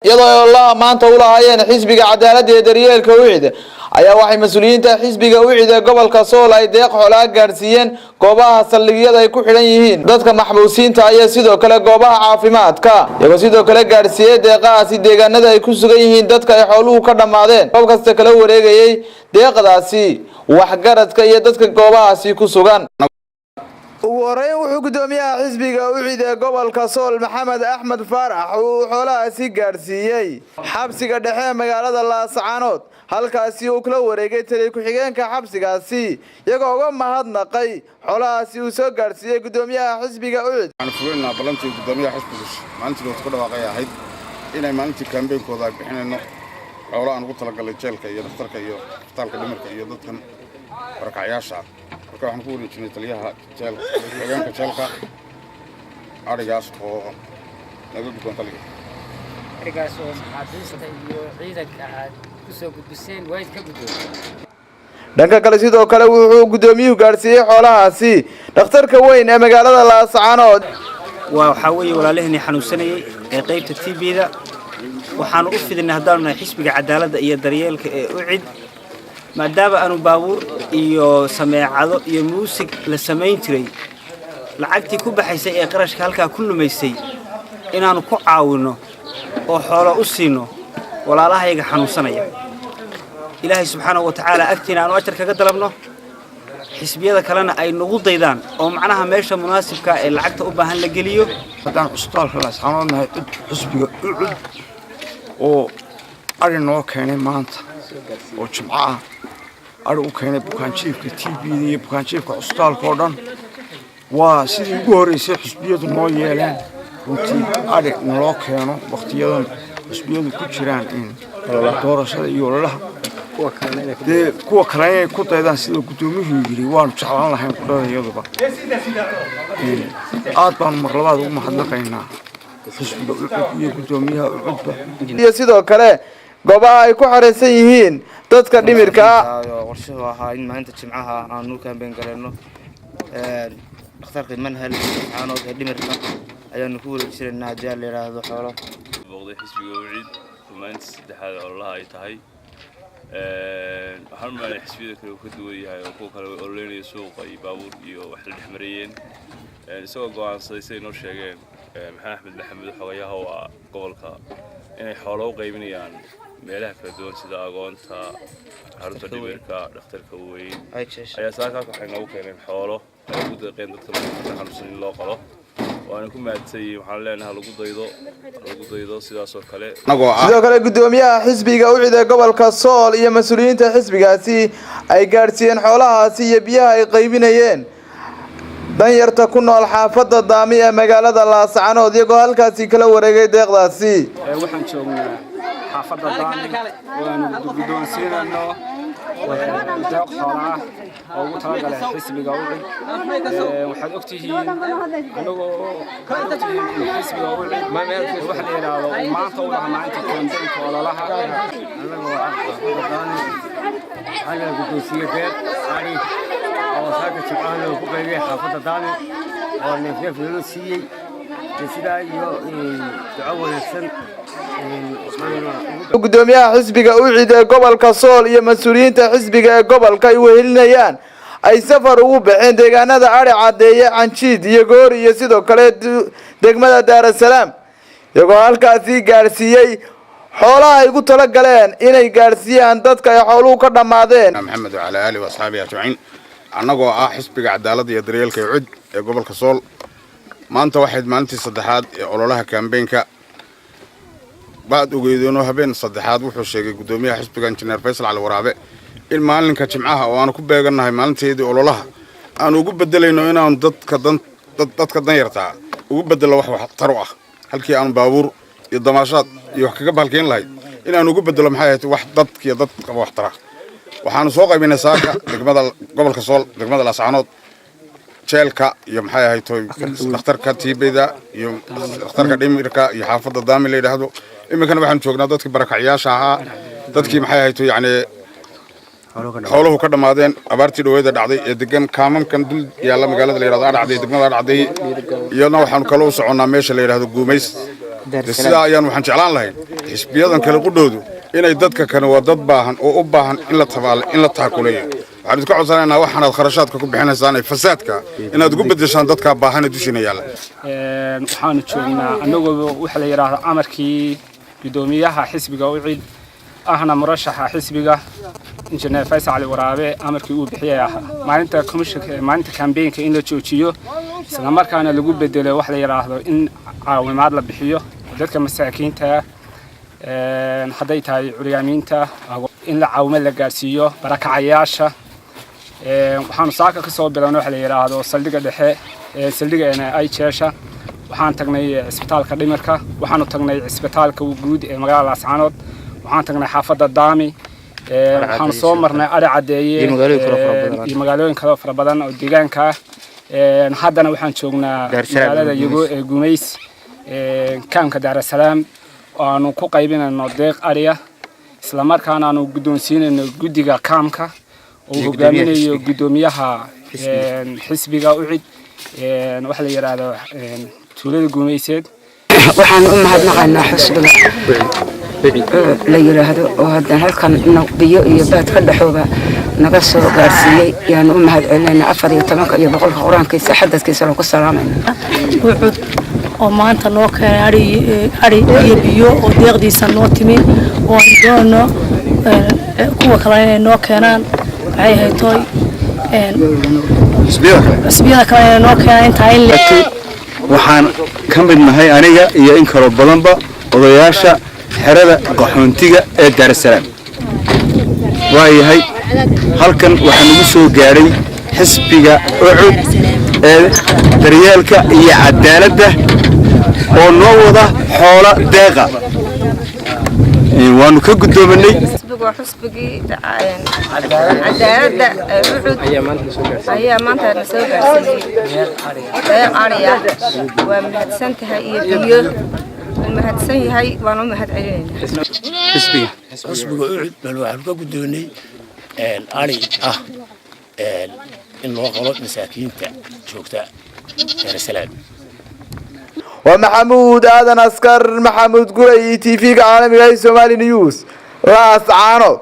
iyadoo la maanta u lahaayeen xisbiga cadaaladda iyo daryeelka UCID ayaa waxay mas'uuliyiinta xisbiga UCID ee gobolka Sool ay deeq xoolaha gaarsiiyeen goobaha saldhigyada ay ku xidhan yihiin dadka maxbuusiinta ayaa sidoo kale goobaha caafimaadka iyagoo sidoo kale gaarsiiyay deeqahaasi deegaanada ay ku sugan yihiin dadka ay xooluhu ka dhamaadeen qof kasta kala wareegayay deeqdaasi waxgaradka iyo dadka goobahaasi ku sugan ugu horeyn wuxuu gudoomiyaha xisbiga UCID ee gobolka Sool Maxamed Axmed Faarax uu xoolahaasi gaarsiiyay xabsiga dhexe magaalada Laascaanood halkaasi uu kala wareegay taliye ku-xigeenka xabsigaasi iyagoo uga mahadnaqay xoolahaasi uu soo gaarsiiyay gudoomiyaha xisbiga UCID waxaan fulinaa balantii gudoomiyaha xisbiga maalintii uu ku dhawaaqay ahayd inay maalintii kaambeenkooda bixinayno xoolo aan ugu talagalay jeelka iyo dhakhtarka iyo isbitaalka dhimirka iyo dadkan barakacayaasha marka waxaan ku wareejinay taliyaha jeelka ku-xigeenka jeelka arigaas oo naga guddoon taliya arigaas oo maxaabiista iyo ciidanka aad kusoo gudbiseen wayd ka guddoon dhanka kale sidoo kale wuxuu gudoomiyuhu gaarsiiyay xoolahaasi dhakhtarka weyn ee magaalada Laascaanood waxa weeye walaalaheenii xanuunsanayay ee qaybta TB-da waxaan u fidinay hadaan xisbiga cadaaladda iyo daryeelka ee UCID maadaama aanu baabuur iyo sameecado iyo muusig la sameyn jiray lacagtii ku baxaysay ee qarashka halka ku lumaysay inaanu ku caawino oo xoolo u siino walaalahayaga xanuunsanaya ilaahay subxaanahu wa ta'aala agtiina aanu ajar kaga dalabno xisbiyada kalena ay nagu daydaan oo macnaha meesha munaasibka ee lacagta u baahan la geliyo hadaan isbitaalka Laascaanood nahay xisbiga UCID oo ari noo keenay maanta oo jimco ah ari u keenay bukaanjiifka TB-da iyo bukaanjiifka isbitaalka oo dhan waa sidii ugu horeysay xisbiyadu noo yeeleen runtii ari naloo keeno waqtiyadan xisbiyadu ku jiraan in doorashada iyo ololaha kuwa kale inay ku daydaan sida gudoomiyuhu yiri waanu jeclaan lahayn kudhadayaduba aad baan mar labaad ugu mahadnaqaynaa xisbiga UCID iyo gudoomiyaha UCID iyo sidoo kale goobaha ay ku xareysan yihiin dadka dhimirka warshado ahaa in maanta jimcaha aanu kaambeen gareeno dhakhtarka manhal caanood ee dhimirka ayaanu ku wareejinaynaa haddii la yiraahdo xoolo booqday xisbiga UCID maanta saddexaad ololaha ay tahay waxaan maray xisbiyada kale uu ka duwan yahay oo kuwa kale ololeynaya suuqa iyo baabuur iyo wax la dhexmarayeen isagoo go'aansaday siday noo sheegeen maxamed Axmed xogayaha waa gobolka inay xoolo u qaybinayaan meelaha kala duwan sida agoonta xarunta dhimirka dhakhtarka weyn ayaa saaka waxay noogu keeneen xoolo ay ugu deeqeen dadka xanuunsan in loo qalo waana ku maadsay waxaan leenahay lagu daydo sidaas oo kale sidoo kale gudoomiyaha xisbiga UCID ee gobolka Sool iyo mas'uuliyiinta xisbigaasi ay gaarsiiyeen xoolahaasi iyo biyaha ay qaybinayeen danyarta ku nool xaafadda Daami ee magaalada Laascaanood iyagoo halkaasi kala wareegay deeqdaasi waxaan joognaa xaafadda Daami waanu guddoonsiinayno deeq xoolaha oo ugu talagalay xisbiga UCID waxaad ogtihiin anagoo xisbiga UCID waxa la yiraahdo maanta u dhaxmaa inta kaambeenka ololaha anagoo على الجلوسية علي أو ساكت سبحانه وقبله حافظ داني أو نفسه فلوسية سيدا تعود السن gudoomiyaha xisbiga UCID ee gobolka Sool iyo mas'uuliyiinta xisbiga ee gobolka ay wehelinayaan ay safar ugu baxeen deegaanada Ari Cadeeye Canjiid iyo Goor iyo sidoo kale degmada Daarasalaam iyagoo halkaasi gaarsiiyay xoolaha ay ugu tala galeen inay gaarsiiyaan dadka ay xooluhu ka dhamaadeen Maxamed wacala aali wa asxaabihi ajmaciin annagoo ah xisbiga cadaaladda iyo daryeelka UCID ee gobolka Sool maanta waxay maalintii saddexaad ee ololaha kaambeenka بعد وجدونه هبين صدحات وحوشة قدوميها حسب كان جنرال فيصل على ورابع المالين كجمعها وأنا كوب بيجنا هاي مالين تيدي أولولها أنا وجود بدل إنه أنا ضد كدن يرتاع وجود بدل واحد تروح هالكي أنا بابور الضماشات يحكي قبل هالكين لاي إن أنا وجود بدل محيط واحد ضد كي ضد واحد ترى وحنا سوق بين ساكا دقمة قبل كسول دقمة الأسعانات شالكا يوم حياة هاي توي اختار كتيبي ذا يوم اختار كديميركا يحافظ الضامن اللي يرهدو إما كانوا بحن شوقنا ضدك بركة عياشها ضدك محيا هيتو يعني حوله كذا مادين أبارتي دويدا دعدي دقن كامن كان دل يلا مقالة اللي رضا دعدي دقن دعدي يلا وحن كلو سعنا ماشي اللي رهدو جوميس sidaa ayaan waxaan jeclaan lahayn xisbiyadan kale qudhoodu inay dadka kale waa dad baahan oo u baahan in la taakuleeyo waxaan idinku codsanaynaa waxaanaad kharashaadka ku bixinaysaan ee fasaadka inaad ugu beddeshaan dadka baahan ee dushina yaalla waxaanu joognaa annagoo waxa la yidhaahdo amarkii guddoomiyaha xisbiga UCID ahna murashaxa xisbiga injineer Faysal Ali Waraabe amarkii uu bixiyay maalinta campaignka in la joojiyo isla markaana lagu bedelo wax la yiraahdo in caawimaad la bixiyo dadka masaakiinta hadday tahay curyaamiinta in la caawimo la gaarsiiyo barakacayaasha waxaanu saaka ka soo bilownay wax la yiraahdo saldhiga dhexe saldhigeena ay jeesha waxaan tagnay isbitaalka dhimirka waxaanu tagnay isbitaalka guud ee magaalada Laascaanood waxaan tagnay xaafadda Daami waxaan soo marnay ari cadeeye iyo magaalooyin kale fara badan oo deegaanka haddana waxaan joognaa magaalada Yago ee Gumeys kaamka Dar es Salaam aanu ku qaybinayno deeq ariya isla markaana aanu guddoonsiinayno guddiga kaamka oo hogaaminayo guddoomiyaha xisbiga UCID waxa la yiraahdo tuulada Gumeyseed waxaan u mahadnaqaynaa xisbiga la yiraahdo oo haddana halkan biyo iyo baad ka dhaxooba naga soo gaarsiiyay yaan u mahadcelinaynaa 14 iyo boqolka quraankiisa xadadkiisa loo ku salaamayna UCID oo maanta noo keenay ari iyo biyo oo deeqdiisa noo timi oo doono kuwa kale inay noo keenaan waxay haytooy xisbiyada kale noo keenay inta in waxaan ka mid nahay aniga iyo in kala badanba odayaasha xerada qaxoontiga ee Dar es Salaam waayahay halkan waxaan ugu soo gaaray xisbiga UCID ee daryeelka iyo cadaaladda oo noo wada xoola deeqa waanu ka gudoominay xisbigii cadaaladda UCID ayaa maanta na soo gaarsiiyay ariya waa mahadsantahay iyo biyo mahadsan yahay waan u mahadcelinaynaa xisbiga UCID bal waxaan ka gudoonay ari in loo qalo masaakiinta joogta Dar es Salaam ومحمود آدن أسكر محمود قري TV عالمي Somali News Laascaanood